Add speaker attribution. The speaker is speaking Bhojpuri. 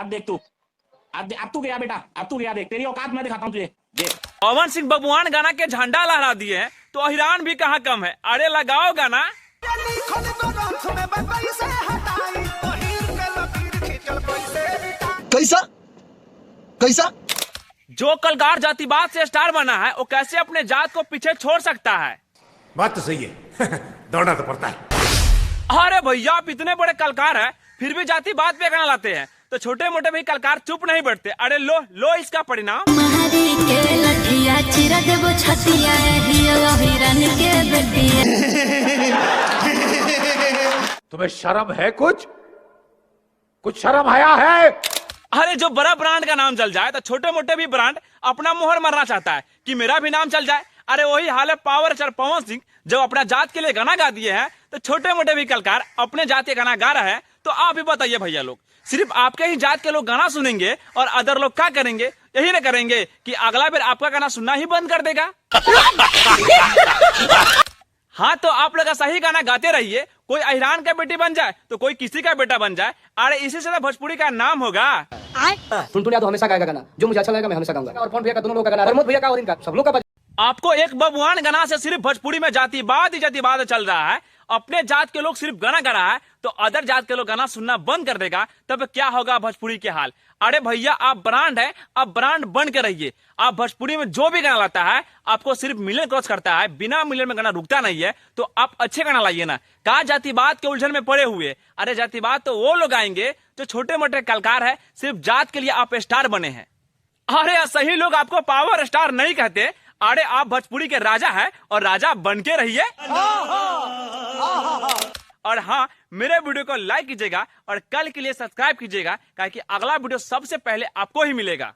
Speaker 1: अब देख तू, अब तू गया बेटा, अब तू गया, देख तेरी औकात मैं दिखाता हूँ तुझे, देख।
Speaker 2: पवन सिंह बबुआन गाना के झंडा लहरा दिए हैं तो अहिरान भी कहाँ कम है। अरे लगाओ गाना।
Speaker 3: कैसा कैसा
Speaker 2: जो कलकार जातिवाद से स्टार बना है वो कैसे अपने जात को पीछे छोड़ सकता है।
Speaker 4: बात तो सही है दौड़ना तो पड़ता है।
Speaker 2: अरे भैया आप इतने बड़े कलकार हैं फिर भी जातिवाद पे गाना लाते हैं तो छोटे मोटे भी कलकार चुप नहीं बैठते। अरे लो लो इसका परिणाम।
Speaker 4: तुम्हें शर्म है? कुछ शर्म आया है?
Speaker 2: अरे जो बड़ा ब्रांड का नाम चल जाए तो छोटे मोटे भी ब्रांड अपना मोहर मारना चाहता है कि मेरा भी नाम चल जाए। अरे वही हाल है पावर स्टार पवन सिंह, जब अपना जात के लिए गाना गा दिए हैं तो छोटे मोटे भी कलाकार अपने जात के गाना गा रहे हैं। तो आप ही बताइए भैया लोग, सिर्फ आपके ही जात के लोग गाना सुनेंगे और अदर लोग क्या करेंगे? यही ना करेंगे कि अगला बार आपका गाना सुनना ही बंद कर देगा। हाँ तो आप लोग सही गाना गाते रहिए, कोई अहिरान का बेटी बन जाए तो कोई किसी का बेटा बन जाए। अरे इसी से तो भोजपुरी का नाम होगा।
Speaker 3: टुनटुन यादव हमेशा गाएगा गाना, जो मुझे अच्छा लगेगा मैं हमेशा गाऊंगा। और फोन भैया का दोनों लोग का गाना, प्रमोद भैया का और इनका सब लोग का।
Speaker 2: आपको एक बबुआन गाना से सिर्फ भोजपुरी में जातिवाद ही जातिवाद चल रहा है। अपने जात के लोग सिर्फ गाना गा रहा है तो अदर जात के लोग गाना सुनना बंद कर देगा, तब क्या होगा भोजपुरी के हाल। अरे भैया आप ब्रांड है, आप ब्रांड बन के रहिए। आप भोजपुरी में जो भी गाना लाता है आपको सिर्फ मिलियन क्रॉस करता है, बिना मिलियन में गाना रुकता नहीं है। तो आप अच्छे गाना लाइए ना, कहा जातिवाद के उलझन में पड़े हुए। अरे जातिवाद तो वो लोग आएंगे जो छोटे मोटे कलाकार है, सिर्फ जात के लिए आप स्टार बने हैं। अरे सही लोग आपको पावर स्टार नहीं कहते। अरे आप भोजपुरी के राजा हैं और राजा बन के रहिए। और हाँ मेरे वीडियो को लाइक कीजिएगा और कल के लिए सब्सक्राइब कीजिएगा, ताकि अगला वीडियो सबसे पहले आपको ही मिलेगा।